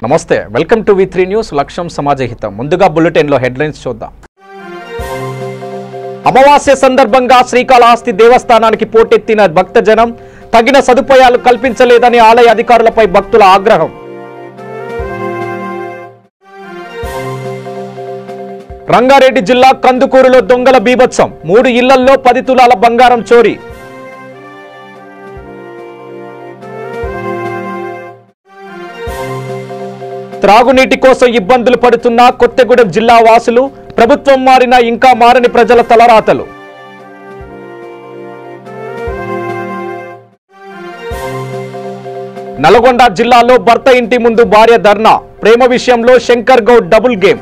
నమస్తే welcome to V3 news లక్ష్యం సమాజహితం ముందుగా బులెటిన్ లో హెడ్లైన్స్ చూద్దాం అమావాస్య సందర్భంగా శ్రీకాళహస్తి దేవస్థానానికి పోటెత్తిన భక్తజనం తగిన సదుపాయాలు కల్పించలేదని ఆలయ అధికారులపై భక్తుల ఆగ్రహం రంగారెడ్డి జిల్లా కందుకూరులో దొంగల బీభత్సం 3 ఇళ్లలో 10 తులాల బంగారం చోరీ త్రాగునీటి కోసం ఇబ్బందులు పడుతున్న కొత్తగూడెం జిల్లా వాసులు ప్రభుత్వం మారినా ఇంకా మారని ప్రజల తలరాతలు నల్గొండ జిల్లాలో భర్త ఇంటి ముందు భార్య ధర్నా ప్రేమ విషయంలో శంకర్ గౌడ్ డబుల్ గేమ్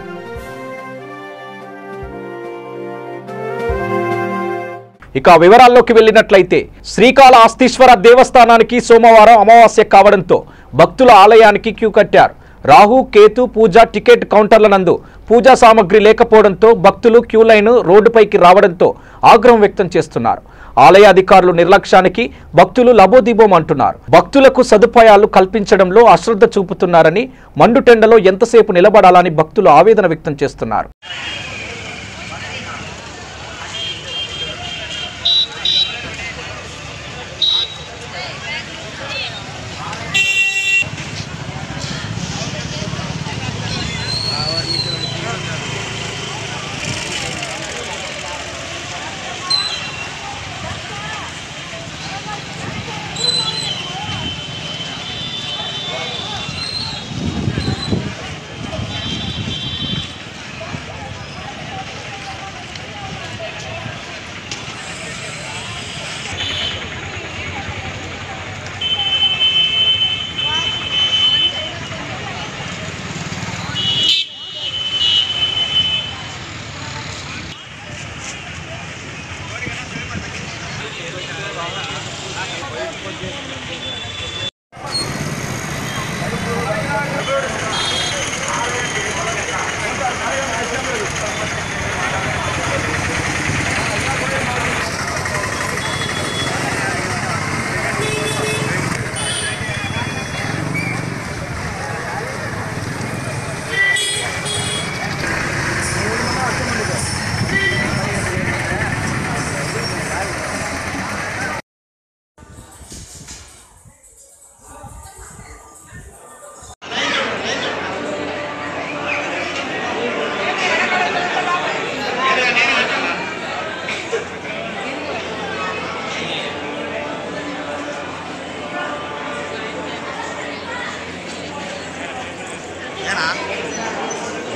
ఇక వివరాల్లోకి వెళ్ళినట్లయితే శ్రీకాళహస్తీశ్వర దేవస్థానానికి సోమవారం అమావాస్య కావడంతో భక్తుల ఆలయానికి క్యూ కట్టారు. రాహు కేతు పూజ టికెట్ కౌంటర్ల నందు పూజా సామగ్రి లేకపోవడంతో భక్తులు క్యూ లైన్ రోడ్డుపైకి రావడంతో ఆగ్రహం వ్యక్తం చేస్తున్నారు. ఆలయ అధికారులు నిర్లక్ష్యానికి భక్తులు లబోదిబోం అంటున్నారు. భక్తులకు సదుపాయాలు కల్పించడంలో అశ్రద్ధ చూపుతున్నారని మండుటెండలో ఎంతసేపు నిలబడాలని భక్తులు ఆవేదన వ్యక్తం చేస్తున్నారు.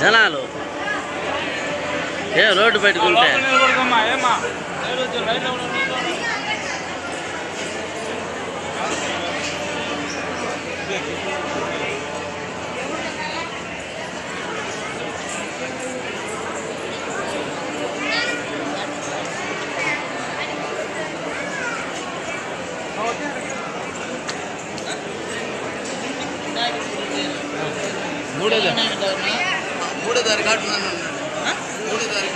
జనాలు ఏ రోడ్డు పెట్టుకుంటే మూడో దారి కాటున్నాను మూడో దారి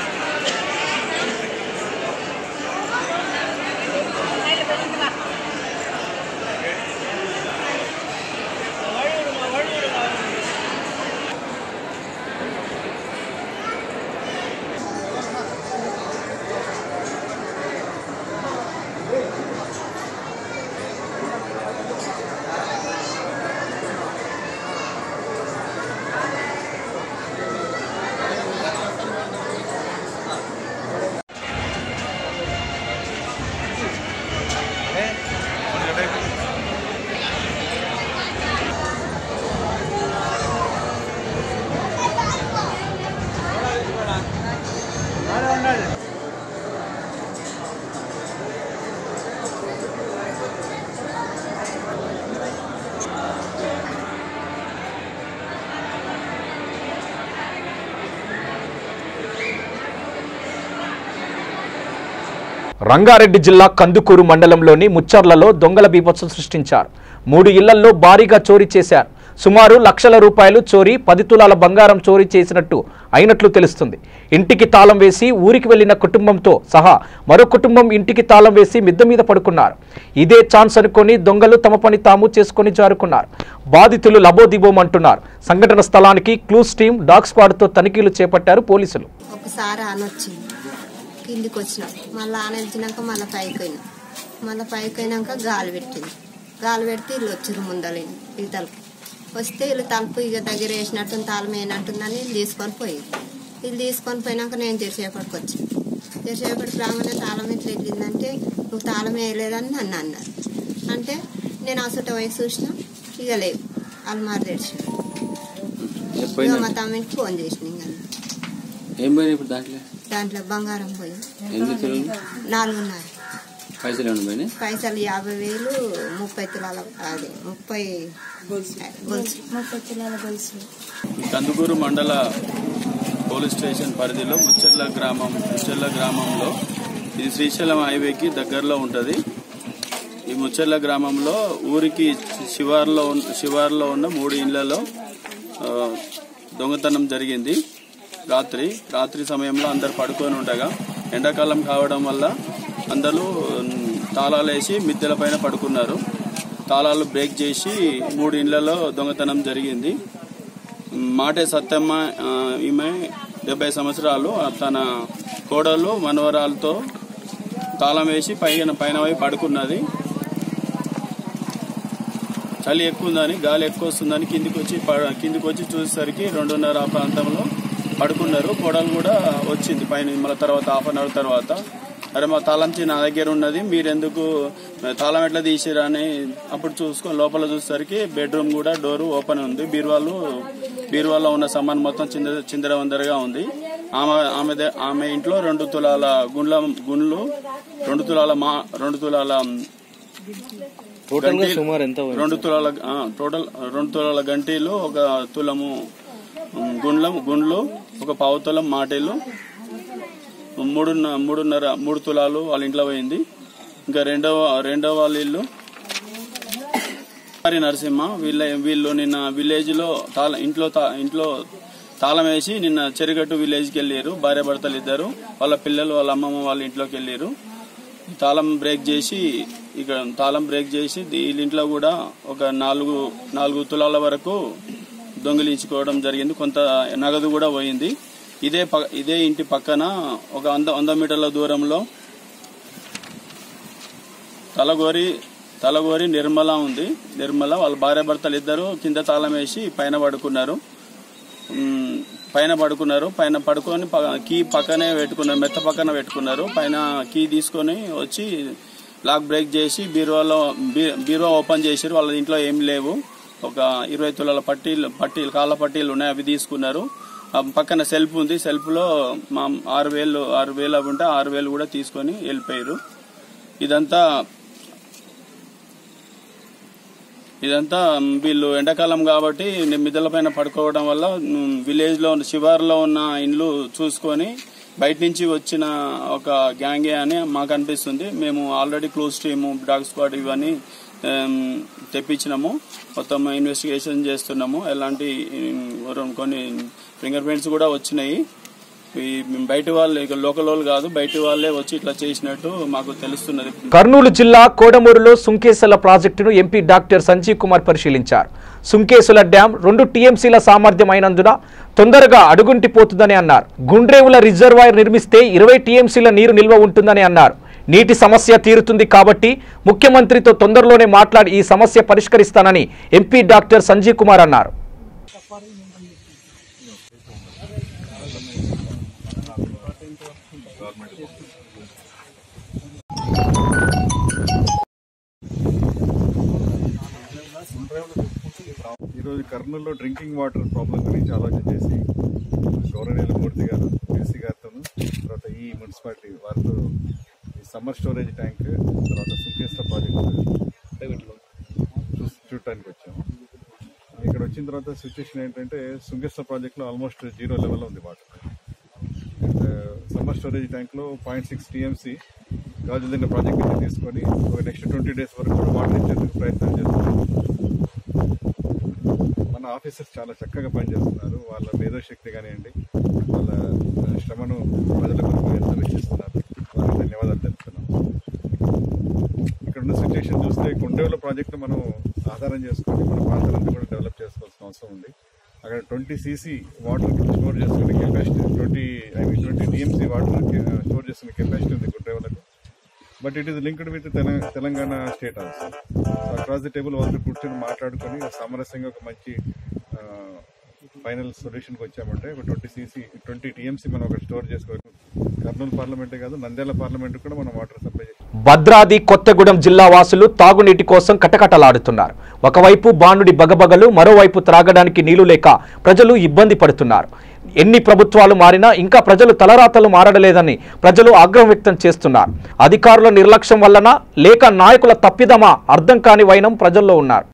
రంగారెడ్డి జిల్లా కందుకూరు మండలంలోని ముచ్చర్లలో దొంగల బీభత్సం సృష్టించారు. 3 ఇళ్లలో భారీగా చోరీ చేశారు. సుమారు లక్షల రూపాయలు చోరీ 10 తులాల బంగారం చోరీ చేసినట్టు అయినట్లు తెలుస్తుంది. ఇంటికి తాళం వేసి ఊరికి వెళ్లిన కుటుంబంతో సహా మరో కుటుంబం ఇంటికి తాళం వేసి మిద్దె మీద పడుకున్నారు. ఇదే ఛాన్స్ అనుకొని దొంగలు తమ పని తాము చేసుకుని జారుకున్నారు. బాధితులు లబోదిబోమంటున్నారు. సంఘటన స్థలానికి క్లూస్ టీం డాగ్ స్క్వాడ్తో తనిఖీలు చేపట్టారు పోలీసులు. ఒకసారి ఆనొచ్చింది, కిందికి వచ్చినాం, మళ్ళీ ఆన వచ్చినాక మళ్ళీ పైకి అయినాక గాలి పెడితే వీళ్ళు వచ్చారు ముందలేని ఈ తలుపు వస్తే వీళ్ళు తలుపు ఇక దగ్గర వేసినట్టు తాళం వేయనట్టుందని వీళ్ళు తీసుకొని పోయినాక నేను తెరిసేపటికి తెరిసేపటికి రాగానే తాళం ఎట్లా వెళ్ళిందంటే నువ్వు తాళం వేయలేదని నన్ను అన్నారు. అంటే నేను అసట వయసు చూసిన ఇక లేవు అల్మార్ తెరిచి మా తమ్ముడికి ఫోన్ చేసిన దాంట్లో బంగారం పోయి 4.5 పైసలు 50,000 30 తులాల అదే 30 తులాల గొలుసు. కందుకూరు మండల పోలీస్ స్టేషన్ పరిధిలో ముచ్చర్ల గ్రామంలో ఇది శ్రీశైలం హైవేకి దగ్గరలో ఉంటుంది. ఈ ముచ్చర్ల గ్రామంలో ఊరికి శివార్లో ఉన్న 3 ఇళ్లలో దొంగతనం జరిగింది. రాత్రి సమయంలో అందరు పడుకొని ఉండగా ఎండాకాలం కావడం వల్ల అందరూ తాళాలు వేసి మిద్దెల పైన పడుకున్నారు. తాళాలు బ్రేక్ చేసి 3 ఇళ్లలో దొంగతనం జరిగింది. మాటే సత్తమ్మ, ఈమె 70 సంవత్సరాలు, తన కోడలు మనవరాలతో తాళం వేసి పైన పోయి పడుకున్నది. చలి ఎక్కువ ఉందని, గాలి ఎక్కువ వస్తుందని కిందికి వచ్చి చూసేసరికి 2:30 ఆ ప్రాంతంలో పడుకున్నారు. కోడలు కూడా వచ్చింది పైన. మళ్ళీ తర్వాత హాఫ్ అన్ అవర్ తర్వాత అరే మా తాళం నా దగ్గర ఉన్నది, మీరెందుకు తాళం ఎట్లా తీసిరా అని అప్పుడు చూసుకొని లోపల చూసేసరికి బెడ్రూమ్ కూడా డోరు ఓపెన్ ఉంది. బీరువాలో ఉన్న సామాన్ మొత్తం చిందరవందరగా ఉంది. ఆమె ఇంట్లో 2 తులాల గుండ్లు 2 తులాల గంటీలు, 1 తులము గుండ్లు, 1 పావు తులం మాటేలు, 3 తులాలు వాళ్ళ ఇంట్లో పోయింది. ఇంకా రెండవ వాళ్ళ ఇల్లు నరసింహ. వీళ్ళు నిన్న విలేజ్ లో ఇంట్లో తాళం వేసి నిన్న చెరుగట్టు విలేజ్ కి వెళ్ళారు. భార్య భర్తలు ఇద్దరు, వాళ్ళ పిల్లలు వాళ్ళ అమ్మమ్మ వాళ్ళ ఇంట్లోకి వెళ్ళారు. తాళం బ్రేక్ చేసి వీళ్ళింట్లో కూడా ఒక 4 తులాల వరకు దొంగిలించుకోవడం జరిగింది. కొంత నగదు కూడా పోయింది. ఇదే ఇంటి పక్కన ఒక 100 మీటర్ల దూరంలో తలగోరి నిర్మల ఉంది. నిర్మల వాళ్ళ భార్య భర్తలు ఇద్దరు కింద తాళం వేసి పైన పడుకున్నారు. పైన పడుకొని కీ పక్కనే పెట్టుకున్నారు, మెత్త పక్కన పెట్టుకున్నారు. పైన కీ తీసుకొని వచ్చి లాక్ బ్రేక్ చేసి బీరువా ఓపెన్ చేశారు. వాళ్ళ ఇంట్లో ఏమి లేవు. ఒక 20 తులాల పట్టీలు కాళ్ళ పట్టీలు ఉన్నాయి, అవి తీసుకున్నారు. పక్కన సెల్ఫ్ ఉంది, సెల్ఫ్ లో 6,000 అవి ఉంటే 6,000 కూడా తీసుకొని వెళ్ళిపోయారు. ఇదంతా వీళ్ళు ఎండాకాలం కాబట్టి మిద్దెల పైన పడుకోవడం వల్ల విలేజ్ లో శివార్లో ఉన్న ఇండ్లు చూసుకొని బయట నుంచి వచ్చిన ఒక గ్యాంగే అని మాకు అనిపిస్తుంది. మేము already close team, dog squad ఇవన్నీ తెప్పించినాము. మొత్తం ఇన్వెస్టిగేషన్ చేస్తున్నాము. ఎలాంటి కొన్ని ఫింగర్ ప్రింట్స్ కూడా వచ్చినాయి. బయట వాళ్ళు, లోకల్ వాళ్ళు కాదు, బయట వాళ్ళే వచ్చి ఇట్లా చేసినట్టు మాకు తెలుస్తున్నది. కర్నూలు జిల్లా కోడమూరులో సుంకేసుల ప్రాజెక్టును ఎంపీ డాక్టర్ సంజీవ్ కుమార్ పరిశీలించారు. సుంకేసుల డ్యాం 2 టీఎంసీల సామర్థ్యం అయినందున తొందరగా అడుగుంటిపోతుందని అన్నారు. గుండ్రేవుల రిజర్వాయర్ నిర్మిస్తే 20 టీఎంసీల నీరు నిల్వ ఉంటుందని అన్నారు. నీటి సమస్య తీరుతుంది కాబట్టి ముఖ్యమంత్రితో తొందరలోనే మాట్లాడి ఈ సమస్య పరిష్కరిస్తానని ఎంపీ డాక్టర్ సంజీవ్ కుమార్ అన్నారు. ఈరోజు కర్నూలులో డ్రింకింగ్ వాటర్ ప్రాబ్లం గురించి ఆలోచన చేసి గౌరవనీయులు మూర్తి గారు, కేసీ గారితో, తర్వాత ఈ మున్సిపాలిటీ వారితో ఈ సమ్మర్ స్టోరేజ్ ట్యాంక్, తర్వాత సుంకేశ్వర ప్రాజెక్టు చూడటానికి వచ్చాము. ఇక్కడ వచ్చిన తర్వాత సిచ్యువేషన్ ఏంటంటే సుంకేశ్వర ప్రాజెక్టులో ఆల్మోస్ట్ 0 లెవెల్లో ఉంది వాటర్. అండ్ సమ్మర్ స్టోరేజ్ ట్యాంక్లో 0.6 టీఎంసీ గాజుల ప్రాజెక్ట్ నుంచి తీసుకొని ఒక నెక్స్ట్ 20 days వరకు కూడా వాటర్ ఇచ్చేందుకు ప్రయత్నం చేస్తున్నాం. మన ఆఫీసర్స్ చాలా చక్కగా పనిచేస్తున్నారు. వాళ్ళ మేధోశక్తి కానివ్వండి, వాళ్ళ శ్రమను ప్రజల కొరకు ఎంతో వెచ్చిస్తున్నారు. వాళ్ళకి ధన్యవాదాలు తెలుపుతున్నాం. ఇక్కడ ఉన్న సిచ్యువేషన్ చూస్తే కొండేవుల ప్రాజెక్టు మనం ఆధారం చేసుకొని మన ప్రాంతాలంతా కూడా డెవలప్ చేసుకోవాల్సిన అవసరం ఉంది. అక్కడ 20 cc వాటర్ స్టోర్ చేసుకునే కెపాసిటీ 20 TMC వాటర్ స్టోర్ చేసుకునే కెపాసిటీ ఉంది కొండేవులకు. But it is linked with Telangana state also. So across the table వాళ్ళతో కూర్చొని మాట్లాడుకొని సామరస్యంగా ఒక మంచి ఫైనల్ సొల్యూషన్కి వచ్చామంటే ఒక 20 TMC మనం ఒక స్టోర్ చేసుకోవాలి. కర్నూలు పార్లమెంటే కాదు, నంద్యాల పార్లమెంట్ కూడా మనం వాటర్ సప్లై చేస్తాం. భద్రాద్రి కొత్తగూడెం జిల్లా వాసులు తాగునీటి కోసం కటకటలాడుతున్నారు. ఒకవైపు బాణుడి బగబగలు, మరోవైపు త్రాగడానికి నీళ్లు లేక ప్రజలు ఇబ్బంది పడుతున్నారు. ఎన్ని ప్రభుత్వాలు మారినా ఇంకా ప్రజలు తలరాతలు మారడలేదని ప్రజలు ఆగ్రహం వ్యక్తం చేస్తున్నారు. అధికారుల నిర్లక్ష్యం వల్లనా లేక నాయకుల తప్పిదమా అర్థం కాని వైనం ప్రజల్లో ఉన్నారు.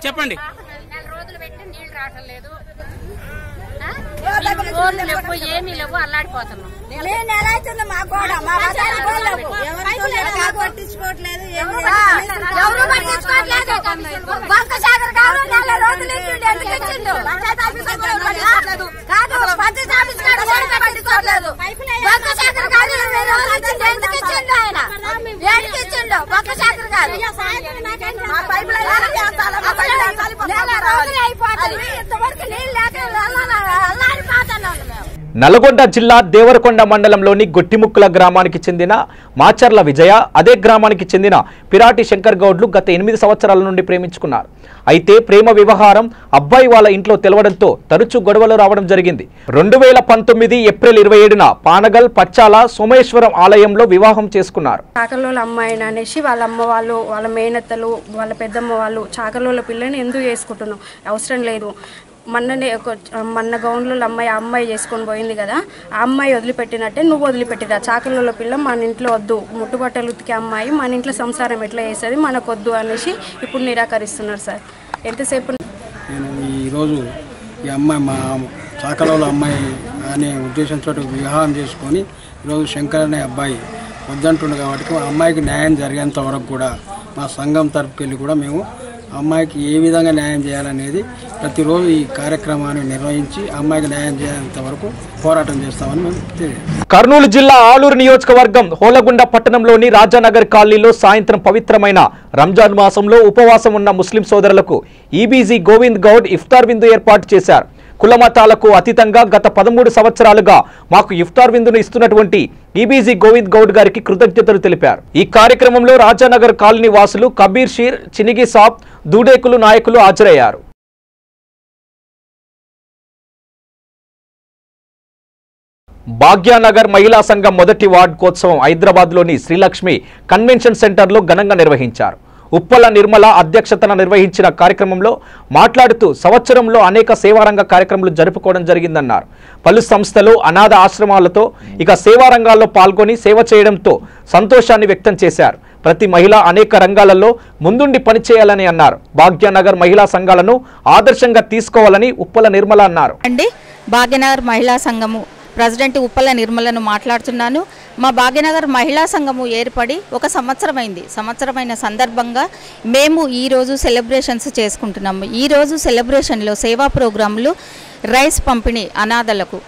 చెప్పండి. ఏమీ లేవు, అల్లాడిపోతున్నాం. పట్టించుకోవట్లేదు, ఎవరు పట్టించుకోవట్లేదు. బంక శాఖర్ కాదు, నెల రోజులు పట్టించుకోవట్లేదు. బంక శాఖర్ కాదు, ఎందుకు ఇచ్చిండు ఆయన? ఏడికి ఇచ్చిండు బంక శాఖర్ కాదు? నల్గొండ జిల్లా దేవరకొండ మండలంలోని గొట్టిముక్కుల గ్రామానికి చెందిన మాచర్ల విజయ, అదే గ్రామానికి చెందిన పిరాటి శంకర్ గౌడ్లు గత 8 సంవత్సరాల నుండి ప్రేమించుకున్నారు. అయితే ప్రేమ వ్యవహారం అబ్బాయి వాళ్ళ ఇంట్లో తెలవడంతో తరచూ గొడవలు రావడం జరిగింది. 2019 ఏప్రిల్ 27న పానగల్ పచ్చాల సోమేశ్వరం ఆలయంలో వివాహం చేసుకున్నారు. చాకలోల అమ్మాయిని అనేసి వాళ్ళ అమ్మ వాళ్ళు, వాళ్ళ మేనత్తలు, వాళ్ళ పెద్దమ్మ వాళ్ళు చాకలోల పిల్లని ఎందుకు చేసుకుంటున్నావు, అవసరం లేదు, మొన్న గౌన్లో అమ్మాయి చేసుకొని పోయింది కదా, ఆ అమ్మాయి వదిలిపెట్టినట్టే నువ్వు వదిలిపెట్టిరా. చాకలలో పిల్ల మన ఇంట్లో వద్దు, ముట్టుబట్టలు ఉతికే అమ్మాయి మన ఇంట్లో సంసారం ఎట్లా చేస్తుంది, మనకు వద్దు అనేసి ఇప్పుడు నిరాకరిస్తున్నారు సార్. ఎంతసేపు నేను ఈరోజు ఈ అమ్మాయి మా చాకలలో అమ్మాయి అనే ఉద్దేశంతో వివాహం చేసుకొని ఈరోజు శంకర్ అనే అబ్బాయి వద్దంటుండే కాబట్టి ఆ అమ్మాయికి న్యాయం జరిగేంత వరకు కూడా మా సంఘం తరపుకి వెళ్ళి కూడా మేము అమ్మాయికి ఏ విధంగా న్యాయం చేయాలనేది ప్రతిరోజు ఈ కార్యక్రమాన్ని నిర్వహించి అమ్మాయికి న్యాయం చేసేంత వరకు పోరాటం చేస్తామని మేము తెలియదు. కర్నూలు జిల్లా ఆలూరు నియోజకవర్గం హోలగుండ పట్టణంలోని రాజానగర్ కాలనీలో సాయంత్రం పవిత్రమైన రంజాన్ మాసంలో ఉపవాసం ఉన్న ముస్లిం సోదరులకు ఈబీజీ గోవింద్ గౌడ్ ఇఫ్తార్ విందు ఏర్పాటు చేశారు. కులమతాలకు అతీతంగా గత 13 సంవత్సరాలుగా మాకు ఇఫ్తార్ విందును ఇస్తున్నటువంటి ఈబీజీ గోవింద్ గౌడ్ గారికి కృతజ్ఞతలు తెలిపారు. ఈ కార్యక్రమంలో రాజానగర్ కాలనీ వాసులు కబీర్ షీర్, చినిగి సాబ్, దూడేకులు నాయకులు హాజరయ్యారు. భాగ్యానగర్ మహిళా సంఘం మొదటి వార్డ్ కోత్సవం హైదరాబాద్లోని శ్రీలక్ష్మి కన్వెన్షన్ సెంటర్లో ఘనంగా నిర్వహించారు. ఉప్పల నిర్మల అధ్యక్షతన నిర్వహించిన కార్యక్రమంలో మాట్లాడుతూ సంవత్సరంలో అనేక సేవారంగ కార్యక్రమాలు జరుపుకోవడం జరిగిందన్నారు. పలు సంస్థలు, అనాథ ఆశ్రమాలతో ఇక సేవారంగాల్లో పాల్గొని సేవ చేయడంతో సంతోషాన్ని వ్యక్తం చేశారు. ప్రతి మహిళ అనేక రంగాలలో ముందుండి పనిచేయాలని అన్నారు. భాగ్యనగర్ మహిళా సంఘాలను ఆదర్శంగా తీసుకోవాలని ఉప్పల నిర్మల అన్నారు. భాగ్యనగర్ మహిళా సంఘము ప్రెసిడెంట్ ఉప్పల నిర్మలను మాట్లాడుతున్నాను. మా భాగ్యనగర్ మహిళా సంఘము ఏర్పడి 1 సంవత్సరం అయింది. సంవత్సరమైన సందర్భంగా మేము ఈరోజు సెలబ్రేషన్స్ చేసుకుంటున్నాము. ఈరోజు సెలబ్రేషన్లో సేవా ప్రోగ్రాంలు, రైస్ పంపిణీ అనాథలకు,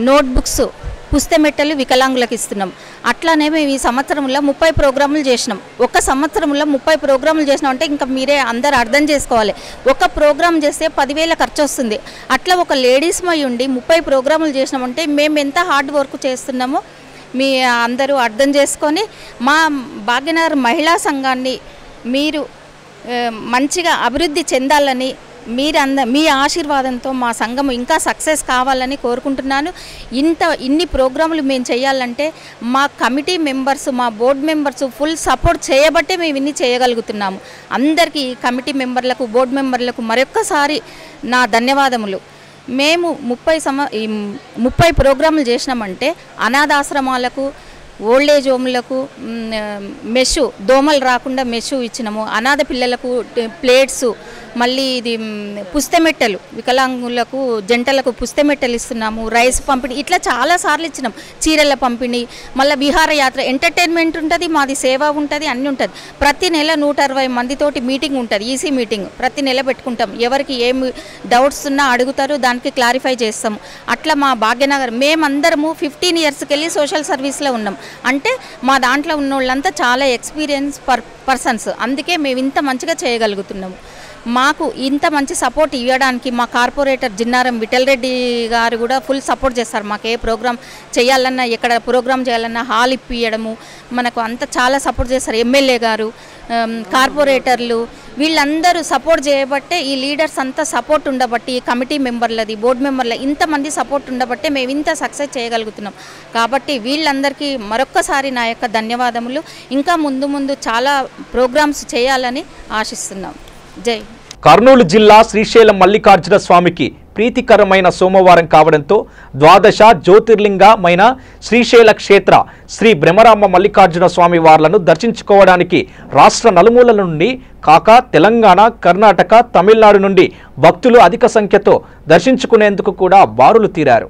నోట్బుక్స్, పుస్తమెట్టలు వికలాంగులకు ఇస్తున్నాం. అట్లానే మేము ఈ సంవత్సరంలో 30 ప్రోగ్రాములు చేసినాం. 1 సంవత్సరంలో 30 ప్రోగ్రాములు చేసినాం అంటే ఇంకా మీరే అందరు అర్థం చేసుకోవాలి. ఒక ప్రోగ్రామ్ చేస్తే 10,000 ఖర్చు వస్తుంది. అట్లా ఒక లేడీస్ మై ఉండి 30 ప్రోగ్రాములు చేసినామంటే మేము ఎంత హార్డ్ వర్క్ చేస్తున్నామో మీ అందరూ అర్థం చేసుకొని మా భాగ్యనగర్ మహిళా సంఘాన్ని మీరు మంచిగా అభివృద్ధి చెందాలని మీ ఆశీర్వాదంతో మా సంఘం ఇంకా సక్సెస్ కావాలని కోరుకుంటున్నాను. ఇన్ని ప్రోగ్రాములు మేము చేయాలంటే మా కమిటీ మెంబర్స్, మా బోర్డు మెంబర్స్ ఫుల్ సపోర్ట్ చేయబట్టే మేము ఇన్ని చేయగలుగుతున్నాము. అందరికీ కమిటీ మెంబర్లకు, బోర్డు మెంబర్లకు మరొక్కసారి నా ధన్యవాదములు. మేము 30 ప్రోగ్రాములు చేసినామంటే అనాథాశ్రమాలకు, ఓల్డేజ్ హోమ్లకు మెష్, దోమలు రాకుండా మెష్ ఇచ్చినాము. అనాథ పిల్లలకు ప్లేట్స్, మళ్ళీ ఇది పుస్తమెట్టలు, వికలాంగులకు జంటలకు పుస్తమెట్టలు ఇస్తున్నాము. రైస్ పంపిణీ, ఇట్లా చాలాసార్లు ఇచ్చినాం. చీరల పంపిణీ, మళ్ళీ విహారయాత్ర, ఎంటర్టైన్మెంట్ ఉంటుంది, మాది సేవ ఉంటుంది, అన్నీ ఉంటుంది. ప్రతి నెల 160 మందితోటి మీటింగ్ ఉంటుంది, ఈసీ మీటింగ్ ప్రతి నెల పెట్టుకుంటాం. ఎవరికి ఏమి డౌట్స్ ఉన్నా అడుగుతారు, దానికి క్లారిఫై చేస్తాము. అట్లా మా భాగ్యనగర్ మేమందరము 15 ఇయర్స్కి వెళ్ళి సోషల్ సర్వీస్లో ఉన్నాం. అంటే మా దాంట్లో ఉన్న వాళ్ళంతా చాలా ఎక్స్పీరియన్స్ పర్సన్స్, అందుకే మేము ఇంత మంచిగా చేయగలుగుతున్నాము. మాకు ఇంత మంచి సపోర్ట్ ఇవ్వడానికి మా కార్పొరేటర్ జిన్నారం విఠల్ రెడ్డి గారు కూడా ఫుల్ సపోర్ట్ చేస్తారు. మాకు ఏ ప్రోగ్రామ్ చేయాలన్నా, ఎక్కడ ప్రోగ్రామ్ చేయాలన్నా హాల్ ఇప్పియడము మనకు అంత చాలా సపోర్ట్ చేస్తారు. ఎమ్మెల్యే గారు, కార్పొరేటర్లు వీళ్ళందరూ సపోర్ట్ చేయబట్టే, ఈ లీడర్స్ అంతా సపోర్ట్ ఉండబట్టి, ఈ కమిటీ మెంబర్లది, బోర్డు మెంబర్ల ఇంతమంది సపోర్ట్ ఉండబట్టే మేము ఇంత సక్సెస్ చేయగలుగుతున్నాం. కాబట్టి వీళ్ళందరికీ మరొక్కసారి నా యొక్క ధన్యవాదములు. ఇంకా ముందు చాలా ప్రోగ్రామ్స్ చేయాలని ఆశిస్తున్నాం. జై. కర్నూలు జిల్లా శ్రీశైలం మల్లికార్జున స్వామికి ప్రీతికరమైన సోమవారం కావడంతో ద్వాదశ జ్యోతిర్లింగమైన శ్రీశైల క్షేత్ర శ్రీ బ్రహ్మరామ మల్లికార్జున స్వామి వార్లను దర్శించుకోవడానికి రాష్ట్ర నలుమూలల నుండి కాక తెలంగాణ, కర్ణాటక, తమిళనాడు నుండి భక్తులు అధిక సంఖ్యతో దర్శించుకునేందుకు కూడా బారులు తీరారు.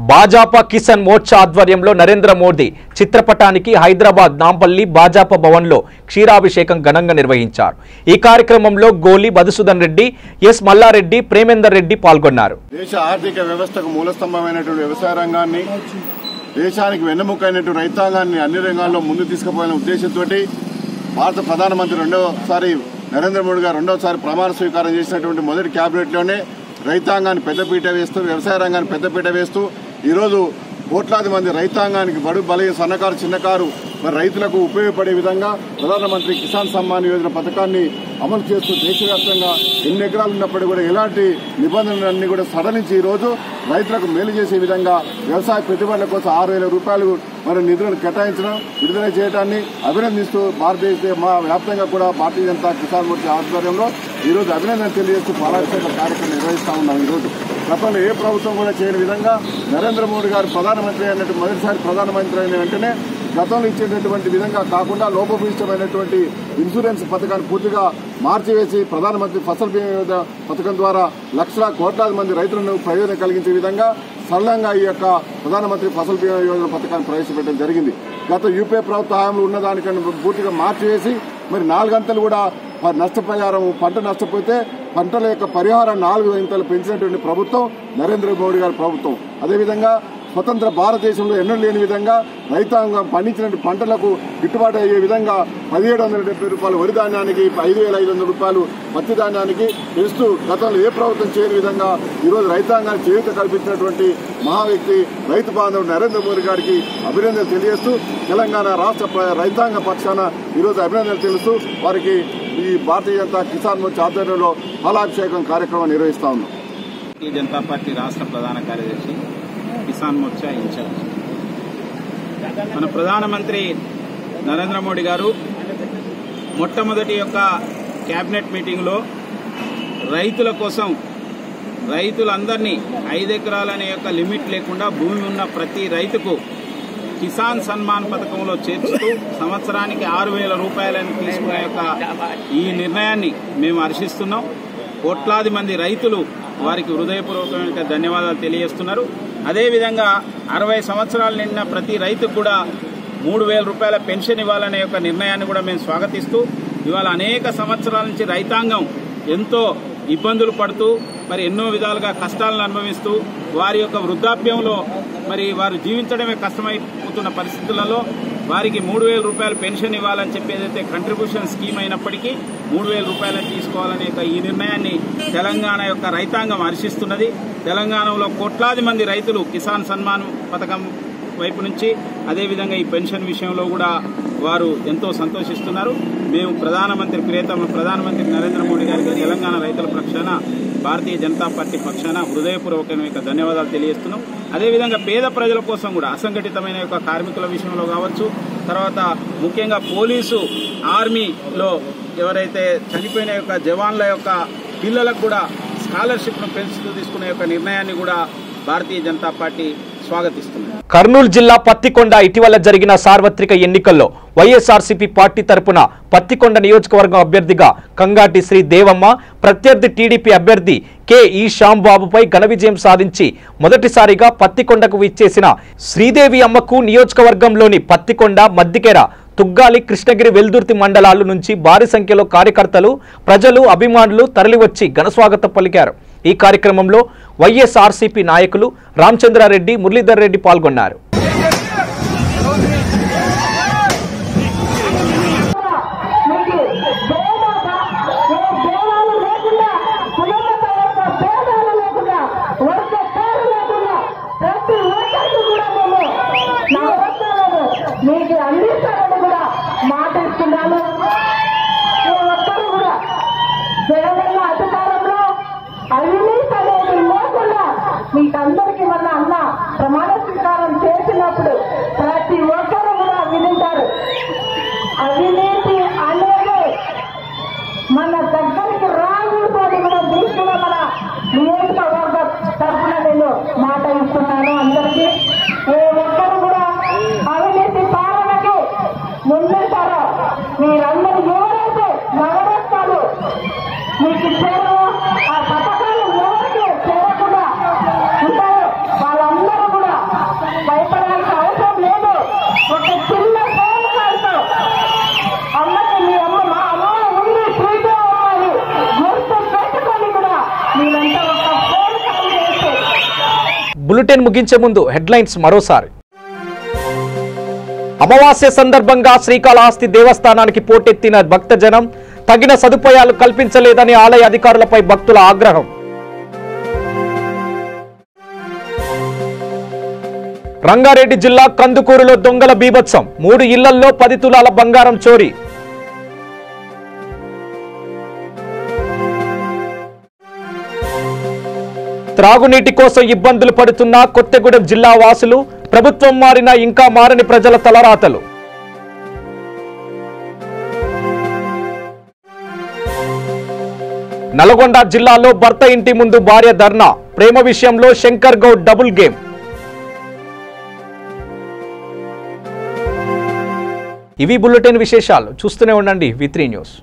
భాజపా కిసాన్ మోర్చా ఆధ్వర్యంలో నరేంద్ర మోదీ చిత్రపటానికి హైదరాబాద్ నాంపల్లి భాజపా భవన్లో క్షీరాభిషేకం ఘనంగా నిర్వహించారు. ఈ కార్యక్రమంలో గోలి మధుసూదన్ రెడ్డి, ఎస్ మల్లారెడ్డి, ప్రేమేందర్ రెడ్డి పాల్గొన్నారు. దేశ ఆర్థిక వ్యవస్థకు మూలస్తంభమైనటువంటి వ్యవసాయ రంగాన్ని, దేశానికి వెన్నెముకైనటువంటి రైతాంగాన్ని అన్ని రంగాల్లో ముందు తీసుకుపోయిన ఉద్దేశంతో భారత ప్రధానమంత్రి నరేంద్ర మోడీ గారు రెండోసారి ప్రమాణ స్వీకారం చేసినటువంటి మొదటి కేబినెట్లోనే రైతాంగాన్ని పెద్దపీట వేస్తూ వ్యవసాయ రంగాన్ని పెద్దపీట వేస్తూ ఈరోజు కోట్లాది మంది రైతాంగానికి బడుగు బలహీన సన్నకారు చిన్నకారు మరి రైతులకు ఉపయోగపడే విధంగా ప్రధానమంత్రి కిసాన్ సమ్మాన్ యోజన పథకాన్ని అమలు చేస్తూ దేశవ్యాప్తంగా ఎన్ని ఎకరాలు ఉన్నప్పటికీ కూడా ఎలాంటి నిబంధనలన్నీ కూడా సడలించి ఈరోజు రైతులకు మేలు చేసే విధంగా వ్యవసాయ పెట్టుబడుల కోసం 6,000 రూపాయలు మరి నిధులను కేటాయించడం విడుదల చేయడాన్ని అభినందిస్తూ భారతదేశ మా వ్యాప్తంగా కూడా భారతీయ జనతా కిసాన్ మోర్చా ఆధ్వర్యంలో ఈరోజు అభినందన తెలియజేస్తూ పాలాభిషేక కార్యక్రమం నిర్వహిస్తా ఉన్నాం. ఈరోజు గతంలో ఏ ప్రభుత్వం కూడా చేయని విధంగా నరేంద్ర మోడీ గారు ప్రధానమంత్రి అయినట్టు మొదటిసారి ప్రధానమంత్రి అయిన వెంటనే గతంలో ఇచ్చేటటువంటి విధంగా కాకుండా లోపభూయిష్టమైనటువంటి ఇన్సూరెన్స్ పథకాన్ని పూర్తిగా మార్చివేసి ప్రధానమంత్రి ఫసల్ బీమా పథకం ద్వారా లక్షల కోట్లాది మంది రైతులను ప్రయోజనం కలిగించే విధంగా సరళంగా ఈ యొక్క ప్రధానమంత్రి ఫసల్ బీమా యోజన పథకాన్ని ప్రవేశపెట్టడం జరిగింది. గత యూపీఏ ప్రభుత్వ హయాంలో ఉన్నదానికన్నా పూర్తిగా మార్చివేసి మరి 4 గంటలు కూడా నష్టపరిహారం పంట నష్టపోతే పంటల యొక్క పరిహారం 4 గంటలు పెంచినటువంటి ప్రభుత్వం నరేంద్ర మోడీ గారి ప్రభుత్వం. అదేవిధంగా స్వతంత్ర భారతదేశంలో ఎన్నడూ లేని విధంగా రైతాంగం పండించిన పంటలకు గిట్టుబాటు అయ్యే విధంగా 1,770 రూపాయలు వరి ధాన్యానికి 5,500 రూపాయలు పత్తి ధాన్యానికి పెంచుతూ గతంలో ఏ ప్రభుత్వం చేయని విధంగా ఈరోజు రైతాంగానికి చేయూత కల్పించినటువంటి మహా వ్యక్తి రైతు బాంధవుడు నరేంద్ర మోడీ గారికి అభినందనలు తెలియజేస్తూ తెలంగాణ రాష్ట్ర రైతాంగ పక్షాన ఈరోజు అభినందనలు తెలుస్తూ వారికి ఈ భారతీయ జనతా కిసాన్ మోర్చా ఆధ్వర్యంలో పాలాభిషేకం కార్యక్రమం నిర్వహిస్తా ఉన్నాం. భారతీయ జనతా పార్టీ రాష్ట్ర ప్రధాన కార్యదర్శి కిసాన్ మోర్చా ఇన్ఛార్జ్ మన ప్రధానమంత్రి నరేంద్ర మోడీ గారు మొట్టమొదటి యొక్క కేబినెట్ మీటింగ్లో రైతుల కోసం రైతులందరినీ 5 ఎకరాలనే యొక్క లిమిట్ లేకుండా భూమి ఉన్న ప్రతి రైతుకు కిసాన్ సన్మాన్ పథకంలో చేర్చుతూ సంవత్సరానికి 6,000 రూపాయలను తీసుకునే యొక్క ఈ నిర్ణయాన్ని మేము హర్షిస్తున్నాం. కోట్లాది మంది రైతులు వారికి హృదయపూర్వకమైన ధన్యవాదాలు తెలియజేస్తున్నారు. అదేవిధంగా 60 సంవత్సరాలు నిండిన ప్రతి రైతుకు కూడా 3,000 రూపాయల పెన్షన్ ఇవ్వాలనే యొక్క నిర్ణయాన్ని కూడా మేము స్వాగతిస్తూ ఇవాళ అనేక సంవత్సరాల నుంచి రైతాంగం ఎంతో ఇబ్బందులు పడుతూ మరి ఎన్నో విధాలుగా కష్టాలను అనుభవిస్తూ వారి యొక్క వృద్ధాప్యంలో మరి వారు జీవించడమే కష్టమైపోతున్న పరిస్థితులలో వారికి 3,000 రూపాయల పెన్షన్ ఇవ్వాలని చెప్పి ఏదైతే కంట్రిబ్యూషన్ స్కీమ్ అయినప్పటికీ 3,000 రూపాయలను తీసుకోవాలనే ఈ నిర్ణయాన్ని తెలంగాణ యొక్క రైతాంగం హర్షిస్తున్నది. తెలంగాణలో కోట్లాది మంది రైతులు కిసాన్ సన్మాన్ పథకం వైపు నుంచి అదేవిధంగా ఈ పెన్షన్ విషయంలో కూడా వారు ఎంతో సంతోషిస్తున్నారు. మేము ప్రధానమంత్రి నరేంద్ర మోడీ గారికి తెలంగాణ రైతుల పక్షాన భారతీయ జనతా పార్టీ పక్షాన హృదయపూర్వకమైన ధన్యవాదాలు తెలియజేస్తున్నాం. అదేవిధంగా పేద ప్రజల కోసం కూడా అసంఘటితమైన యొక్క కార్మికుల విషయంలో కావచ్చు, తర్వాత ముఖ్యంగా పోలీసు ఆర్మీలో ఎవరైతే చనిపోయిన యొక్క జవాన్ల యొక్క పిల్లలకు కూడా స్కాలర్షిప్ను పెంచుతూ తీసుకునే యొక్క నిర్ణయాన్ని కూడా భారతీయ జనతా పార్టీ స్వాగతిస్తుంది. కర్నూలు జిల్లా పత్తికొండ ఇటీవల జరిగిన సార్వత్రిక ఎన్నికల్లో వైఎస్ఆర్సీపీ పార్టీ తరపున పత్తికొండ నియోజకవర్గం అభ్యర్థిగా కంగాటి శ్రీ దేవమ్మ, ప్రత్యర్థి టీడీపీ అభ్యర్థి కెఈ శ్యాంబాబుపై ఘన విజయం సాధించి మొదటిసారిగా పత్తికొండకు విచ్చేసిన శ్రీదేవి అమ్మకు నియోజకవర్గంలోని పత్తికొండ, మద్దికెర, తుగ్గాలి, కృష్ణగిరి, వెల్దుర్తి మండలాల నుంచి భారీ సంఖ్యలో కార్యకర్తలు, ప్రజలు, అభిమానులు తరలివచ్చి ఘనస్వాగతం పలికారు. ఈ కార్యక్రమంలో వైఎస్ఆర్సీపీ నాయకులు రామచంద్రారెడ్డి, మురళీధర్ రెడ్డి పాల్గొన్నారు. మీకందరికీ మన అన్న ప్రమాణ స్వీకారం చేసినప్పుడు ప్రతి ఒక్కరూ కూడా వినింటారు. అవినీతి అనేది మన దగ్గరికి రాకూడదు కూడా దృష్టిలో మన నియోజకవర్గ తరఫున నేను మాట ఇస్తున్నాను. అందరికీ ఏ ఒక్కరు కూడా అవినీతి పాలనకి ముందుంటారో మీరందరూ ఎవరైతే నవరత్నాలు మీకు ఇచ్చారో ఆ పథకాలు ఎవరికి చేరకుండా ఉంటారో వాళ్ళందరూ కూడా భయపడాల్సిన అవసరం లేదు. ఒక చిన్న ఫోన్ కాల్తో అమ్మకి మీ అమ్మ మా అమ్మ ఉంది శ్రీదేవి అమ్మాయి గుర్తు పెట్టుకొని కూడా మీరంతా ఒక ఫోన్ కాల్ చేస్తే. బులెటిన్ ముగించే ముందు హెడ్లైన్స్ మరోసారి. అమావాస్య సందర్భంగా శ్రీకాళహస్తి దేవస్థానానికి పోటెత్తిన భక్తజనం, తగిన సదుపాయాలు కల్పించలేదని ఆలయ అధికారులపై భక్తుల ఆగ్రహం. రంగారెడ్డి జిల్లా కందుకూరులో దొంగల బీభత్సం 3 ఇళ్లల్లో 10 తులాల బంగారం చోరీ. త్రాగునీటి కోసం ఇబ్బందులు పడుతున్న కొత్తగూడెం జిల్లా వాసులు, ప్రభుత్వం మారినా ఇంకా మారని ప్రజల తలరాతలు. నల్గొండ జిల్లాలో భర్త ఇంటి ముందు భార్య ధర్నా, ప్రేమ విషయంలో శంకర్ గౌడ్ డబుల్ గేమ్. ఇవి బులెటిన్ విశేషాలు. చూస్తూనే ఉండండి V3 న్యూస్.